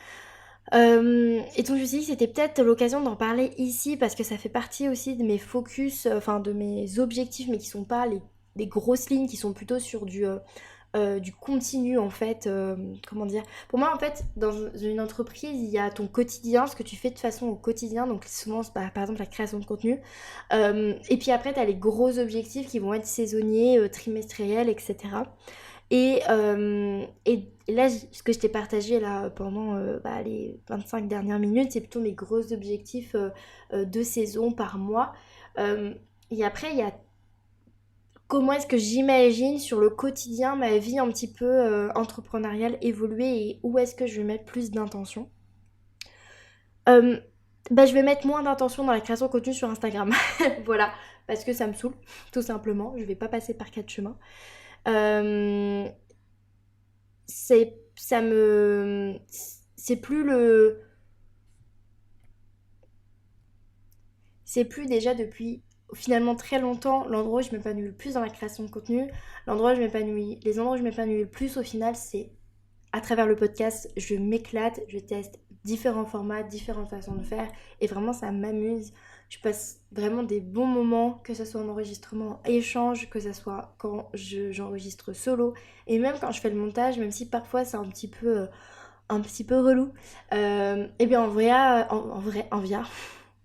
Et donc je me suis dit que c'était peut-être l'occasion d'en parler ici parce que ça fait partie aussi de mes focus, enfin de mes objectifs, mais qui sont pas les grosses lignes, qui sont plutôt sur du continu en fait. Comment dire? Pour moi en fait, dans une entreprise, il y a ton quotidien, ce que tu fais de façon au quotidien, donc souvent c'est par exemple la création de contenu. Et puis après, tu as les gros objectifs qui vont être saisonniers, trimestriels, etc. Et là, ce que je t'ai partagé là pendant les 25 dernières minutes, c'est plutôt mes gros objectifs de saison par mois. Euh, et après, il y a comment est-ce que j'imagine sur le quotidien ma vie un petit peu entrepreneuriale évoluer et où est-ce que je vais mettre plus d'intention. Euh, je vais mettre moins d'intention dans la création de contenu sur Instagram. Voilà, parce que ça me saoule, tout simplement. Je vais pas passer par quatre chemins. Euh, ça me c'est plus le c'est plus déjà depuis finalement très longtemps l'endroit où je m'épanouis le plus dans la création de contenu, les endroits où je m'épanouis le plus au final, c'est à travers le podcast. Je m'éclate, je teste différents formats, différentes façons de faire et vraiment ça m'amuse. Je passe vraiment des bons moments, que ce soit en enregistrement, échange, que ce soit quand j'enregistre solo et même quand je fais le montage, même si parfois c'est un petit peu relou. Et bien en vrai,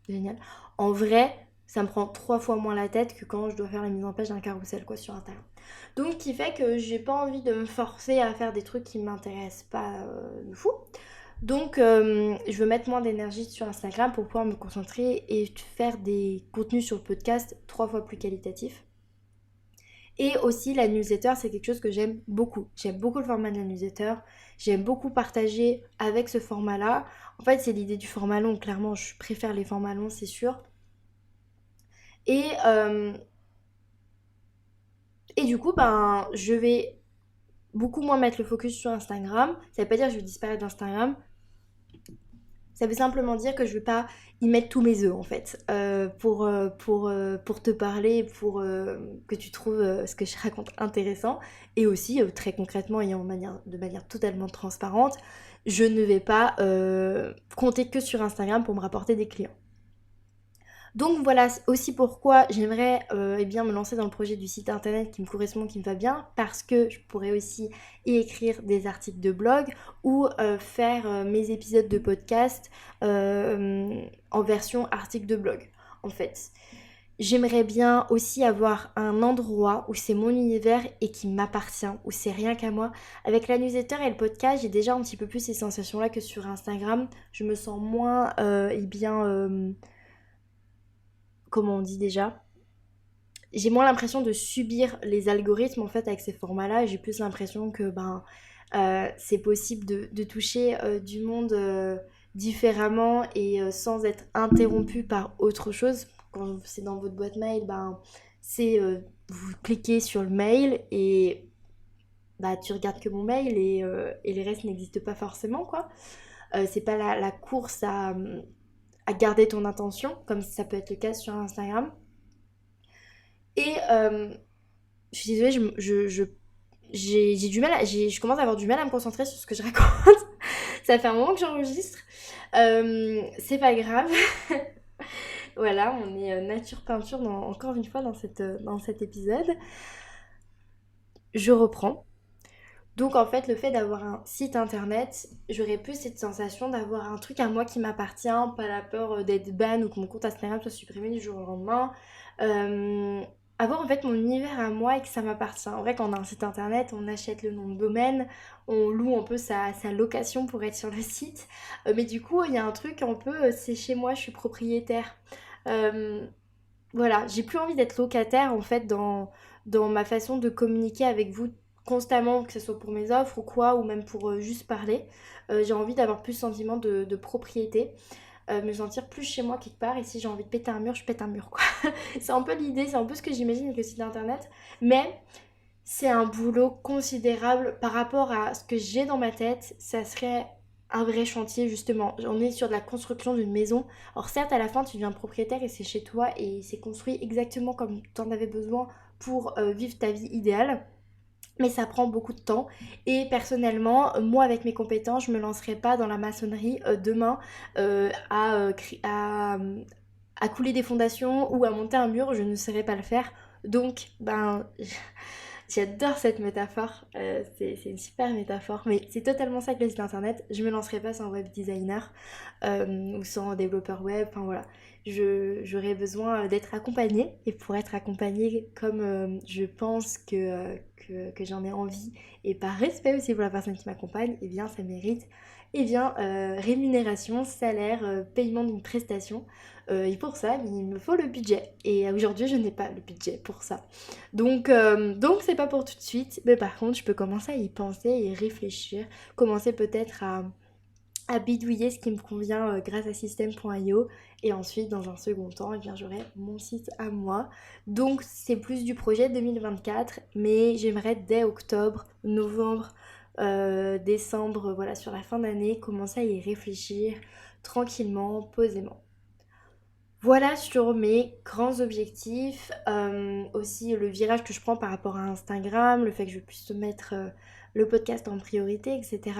génial. En vrai, ça me prend 3 fois moins la tête que quand je dois faire la mise en page d'un carrousel quoi sur Instagram. Donc, qui fait que j'ai pas envie de me forcer à faire des trucs qui m'intéressent pas de fou. Donc, je veux mettre moins d'énergie sur Instagram pour pouvoir me concentrer et faire des contenus sur le podcast 3 fois plus qualitatifs. Et aussi la newsletter, c'est quelque chose que j'aime beaucoup. J'aime beaucoup le format de la newsletter. J'aime beaucoup partager avec ce format-là. En fait, c'est l'idée du format long. Clairement, je préfère les formats longs, c'est sûr. Et, euh, et du coup, ben, je vais beaucoup moins mettre le focus sur Instagram. Ça veut pas dire que je vais disparaître d'Instagram. Ça veut simplement dire que je vais pas y mettre tous mes œufs en fait pour te parler, pour que tu trouves ce que je raconte intéressant. Et aussi, très concrètement et de manière totalement transparente, je ne vais pas compter que sur Instagram pour me rapporter des clients. Donc voilà aussi pourquoi j'aimerais eh bien me lancer dans le projet du site internet qui me correspond, qui me va bien, parce que je pourrais aussi y écrire des articles de blog ou faire mes épisodes de podcast en version article de blog en fait. J'aimerais bien aussi avoir un endroit où c'est mon univers et qui m'appartient, où c'est rien qu'à moi. Avec la newsletter et le podcast, j'ai déjà un petit peu plus ces sensations-là que sur Instagram. Je me sens moins, comment on dit déjà, j'ai moins l'impression de subir les algorithmes en fait avec ces formats-là. J'ai plus l'impression que c'est possible de toucher du monde différemment et sans être interrompu par autre chose. Quand c'est dans votre boîte mail, c'est vous cliquez sur le mail et tu regardes que mon mail et les restes n'existent pas forcément quoi. C'est pas la course à garder ton attention comme ça peut être le cas sur Instagram. Et je suis désolée, j'ai du mal je commence à avoir du mal à me concentrer sur ce que je raconte. Ça fait un moment que j'enregistre. C'est pas grave. Voilà, on est nature peinture encore une fois dans cet épisode. Je reprends. Donc en fait, le fait d'avoir un site internet, j'aurais plus cette sensation d'avoir un truc à moi qui m'appartient, pas la peur d'être ban ou que mon compte Instagram soit supprimé du jour au lendemain. Euh, Avoir en fait mon univers à moi et que ça m'appartient. En vrai, quand on a un site internet, on achète le nom de domaine, on loue un peu sa location pour être sur le site. Mais du coup, il y a un truc un peu, c'est chez moi, je suis propriétaire. Euh, voilà, j'ai plus envie d'être locataire en fait dans ma façon de communiquer avec vous constamment, que ce soit pour mes offres ou quoi, ou même pour juste parler. J'ai envie d'avoir plus ce sentiment de propriété, me sentir plus chez moi quelque part. Et si j'ai envie de péter un mur, je pète un mur quoi. C'est un peu l'idée, c'est un peu ce que j'imagine avec le site internet. Mais c'est un boulot considérable par rapport à ce que j'ai dans ma tête. Ça serait un vrai chantier justement. On est sur de la construction d'une maison. Alors certes à la fin tu deviens propriétaire et c'est chez toi et c'est construit exactement comme tu en avais besoin pour vivre ta vie idéale. Mais ça prend beaucoup de temps et personnellement, moi avec mes compétences, je me lancerai pas dans la maçonnerie demain à couler des fondations ou à monter un mur, je ne saurais pas le faire. Donc, j'adore cette métaphore, c'est une super métaphore, mais c'est totalement ça que le site internet. Je me lancerai pas sans web designer ou sans développeur web, enfin voilà. J'aurais besoin d'être accompagnée et pour être accompagnée comme je pense que j'en ai envie et par respect aussi pour la personne qui m'accompagne, eh bien ça mérite rémunération, salaire, paiement d'une prestation. Et pour ça, il me faut le budget. Et aujourd'hui, je n'ai pas le budget pour ça. Donc c'est pas pour tout de suite. Mais par contre, je peux commencer à y penser et réfléchir. Commencer peut-être à bidouiller ce qui me convient grâce à System.io. Et ensuite, dans un second temps, eh bien, j'aurai mon site à moi. Donc c'est plus du projet 2024. Mais j'aimerais dès octobre, novembre, décembre, voilà, sur la fin d'année, commencer à y réfléchir tranquillement, posément. Voilà sur mes grands objectifs, aussi le virage que je prends par rapport à Instagram, le fait que je puisse mettre le podcast en priorité, etc.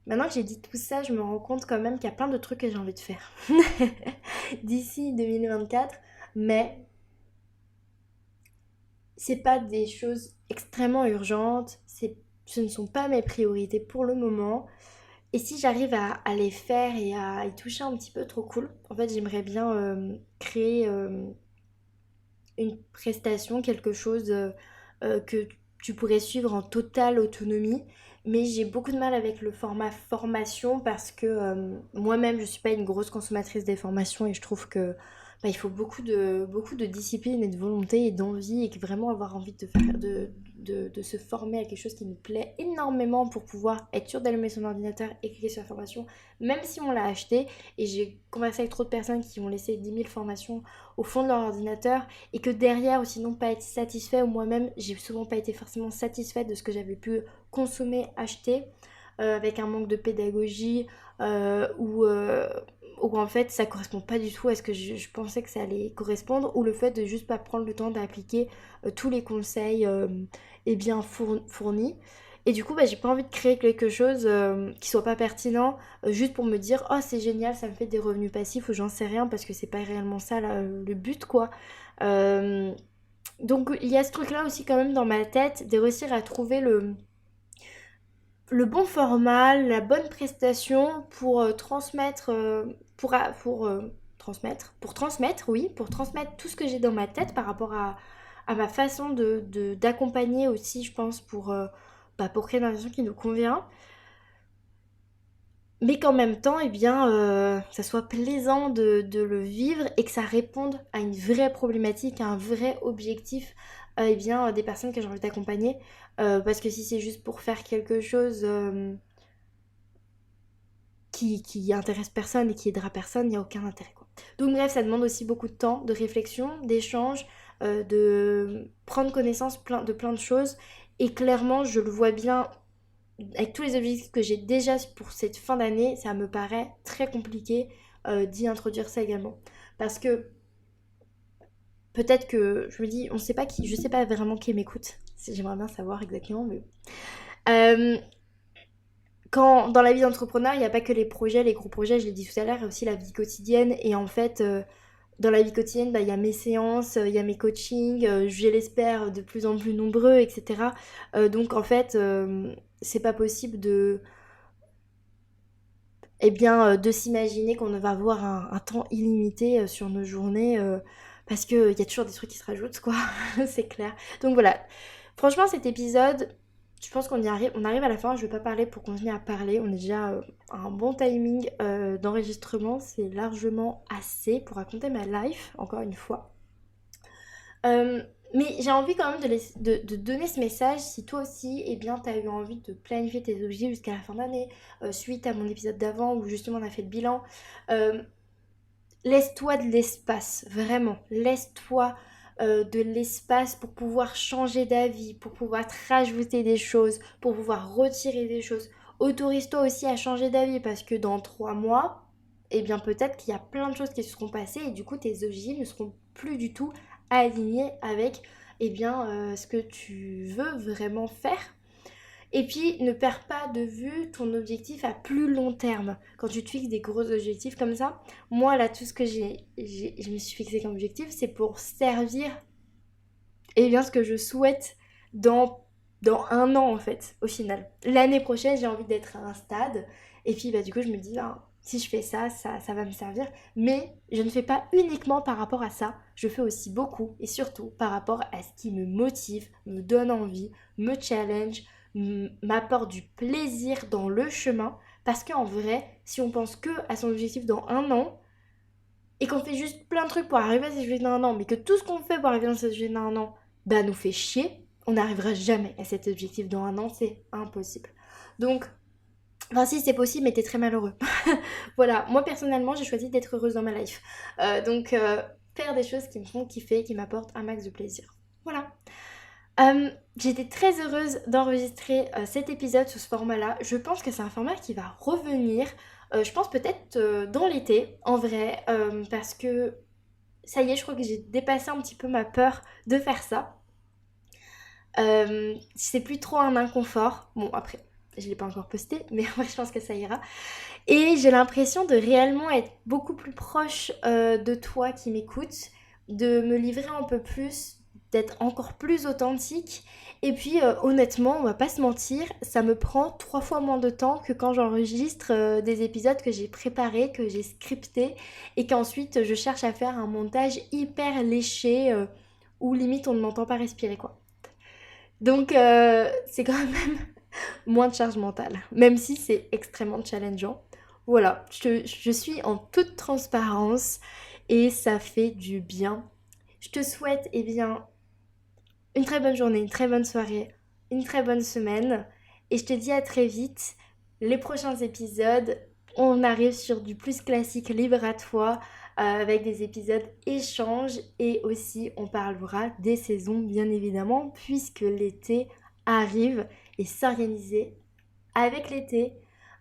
Maintenant que j'ai dit tout ça, je me rends compte quand même qu'il y a plein de trucs que j'ai envie de faire d'ici 2024, mais c'est pas des choses extrêmement urgentes, ce ne sont pas mes priorités pour le moment. Et si j'arrive à les faire et à y toucher un petit peu, trop cool. En fait, j'aimerais bien créer une prestation, quelque chose que tu pourrais suivre en totale autonomie. Mais j'ai beaucoup de mal avec le format formation parce que moi-même, je suis pas une grosse consommatrice des formations et je trouve que il faut beaucoup de discipline et de volonté et d'envie et vraiment avoir envie de faire, de se former à quelque chose qui nous plaît énormément pour pouvoir être sûr d'allumer son ordinateur et cliquer sur la formation, même si on l'a acheté. Et j'ai conversé avec trop de personnes qui ont laissé 10 000 formations au fond de leur ordinateur et que derrière, ou sinon pas être satisfait, ou moi-même, j'ai souvent pas été forcément satisfaite de ce que j'avais pu consommer, acheter, avec un manque de pédagogie, ou en fait ça correspond pas du tout à ce que je pensais que ça allait correspondre, ou le fait de juste pas prendre le temps d'appliquer tous les conseils bien fournis. Et du coup, j'ai pas envie de créer quelque chose qui soit pas pertinent juste pour me dire oh c'est génial, ça me fait des revenus passifs ou j'en sais rien parce que c'est pas réellement ça là, le but quoi. Euh, donc il y a ce truc là aussi quand même dans ma tête de réussir à trouver le bon format, la bonne prestation pour transmettre, transmettre, oui, pour transmettre tout ce que j'ai dans ma tête par rapport à ma façon d'accompagner aussi, je pense, pour créer une relation qui nous convient. Mais qu'en même temps, ça soit plaisant de le vivre et que ça réponde à une vraie problématique, à un vrai objectif, des personnes que j'ai envie d'accompagner. Parce que si c'est juste pour faire quelque chose qui intéresse personne et qui aidera personne, il n'y a aucun intérêt, quoi. Donc bref, ça demande aussi beaucoup de temps, de réflexion, d'échange, de prendre connaissance de plein de choses. Et clairement, je le vois bien avec tous les objectifs que j'ai déjà pour cette fin d'année, ça me paraît très compliqué d'y introduire ça également. Parce que peut-être que je me dis, on sait pas qui, je sais pas vraiment qui m'écoute. J'aimerais bien savoir exactement, mais euh, quand dans la vie d'entrepreneur, il n'y a pas que les projets, les gros projets, je l'ai dit tout à l'heure, il y a aussi la vie quotidienne. Et en fait, dans la vie quotidienne, il y a mes séances, il y a mes coachings, je l'espère de plus en plus nombreux, etc. Donc en fait, c'est pas possible de s'imaginer qu'on va avoir un temps illimité sur nos journées parce qu'il y a toujours des trucs qui se rajoutent, quoi, c'est clair. Donc voilà, franchement, cet épisode, je pense on arrive à la fin. Je vais pas parler pour continuer à parler. On est déjà à un bon timing d'enregistrement, c'est largement assez pour raconter ma life, encore une fois. Euh, mais j'ai envie quand même de donner ce message si toi aussi, tu as eu envie de planifier tes objectifs jusqu'à la fin d'année, suite à mon épisode d'avant où justement on a fait le bilan. Euh, Laisse-toi de l'espace, vraiment. Laisse-toi de l'espace pour pouvoir changer d'avis, pour pouvoir te rajouter des choses, pour pouvoir retirer des choses. Autorise-toi aussi à changer d'avis parce que dans 3 mois, peut-être qu'il y a plein de choses qui se seront passées et du coup tes objectifs ne seront plus du tout alignés avec ce que tu veux vraiment faire. Et puis, ne perds pas de vue ton objectif à plus long terme. Quand tu te fixes des gros objectifs comme ça, moi, là, tout ce que je me suis fixé comme objectif, c'est pour servir ce que je souhaite dans 1 an, en fait, au final. L'année prochaine, j'ai envie d'être à un stade. Et puis, du coup, je me dis, si je fais ça, ça va me servir. Mais je ne fais pas uniquement par rapport à ça. Je fais aussi beaucoup et surtout par rapport à ce qui me motive, me donne envie, me challenge, m'apporte du plaisir dans le chemin. Parce qu'en vrai, si on pense que à son objectif dans 1 an, et qu'on fait juste plein de trucs pour arriver à cet objectif dans 1 an, mais que tout ce qu'on fait pour arriver à cet objectif dans 1 an, nous fait chier, on n'arrivera jamais à cet objectif dans 1 an, c'est impossible. Donc, enfin si c'est possible, mais t'es très malheureux. Voilà, moi personnellement, j'ai choisi d'être heureuse dans ma life. Faire des choses qui me font kiffer, qui m'apportent un max de plaisir. Voilà. J'étais très heureuse d'enregistrer cet épisode sous ce format-là. Je pense que c'est un format qui va revenir, je pense peut-être dans l'été, en vrai, parce que ça y est, je crois que j'ai dépassé un petit peu ma peur de faire ça. C'est plus trop un inconfort. Bon, après, je l'ai pas encore posté, mais en vrai, je pense que ça ira. Et j'ai l'impression de réellement être beaucoup plus proche de toi qui m'écoutes, de me livrer un peu plus, d'être encore plus authentique. Et puis honnêtement, on va pas se mentir, ça me prend 3 fois moins de temps que quand j'enregistre des épisodes que j'ai préparés, que j'ai scriptés, et qu'ensuite je cherche à faire un montage hyper léché où limite on ne m'entend pas respirer, quoi. Donc c'est quand même moins de charge mentale, même si c'est extrêmement challengeant. Voilà, je suis en toute transparence et ça fait du bien. Je te souhaite une très bonne journée, une très bonne soirée, une très bonne semaine et je te dis à très vite. Les prochains épisodes, on arrive sur du plus classique libre à toi avec des épisodes échanges et aussi on parlera des saisons bien évidemment puisque l'été arrive et s'organiser avec l'été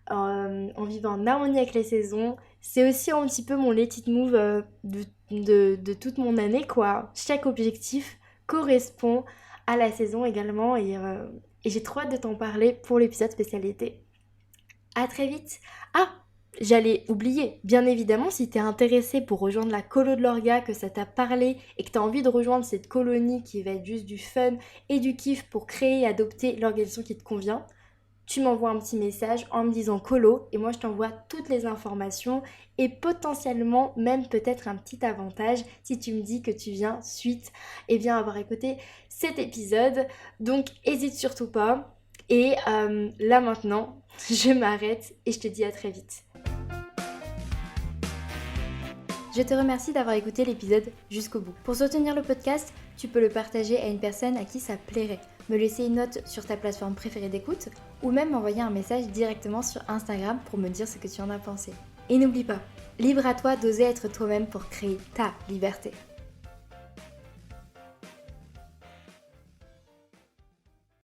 en vivant en harmonie avec les saisons. C'est aussi un petit peu mon let it move de toute mon année, quoi. Chaque objectif correspond à la saison également et j'ai trop hâte de t'en parler pour l'épisode spécial été. À très vite. Ah, j'allais oublier, bien évidemment, si t'es intéressé pour rejoindre la colo de l'orga, que ça t'a parlé et que t'as envie de rejoindre cette colonie qui va être juste du fun et du kiff pour créer et adopter l'organisation qui te convient, tu m'envoies un petit message en me disant colo et moi je t'envoie toutes les informations et potentiellement même peut-être un petit avantage si tu me dis que tu viens suite avoir écouté cet épisode. Donc hésite surtout pas et là maintenant je m'arrête et je te dis à très vite. Je te remercie d'avoir écouté l'épisode jusqu'au bout. Pour soutenir le podcast, tu peux le partager à une personne à qui ça plairait, me laisser une note sur ta plateforme préférée d'écoute ou même m'envoyer un message directement sur Instagram pour me dire ce que tu en as pensé. Et n'oublie pas, libre à toi d'oser être toi-même pour créer ta liberté.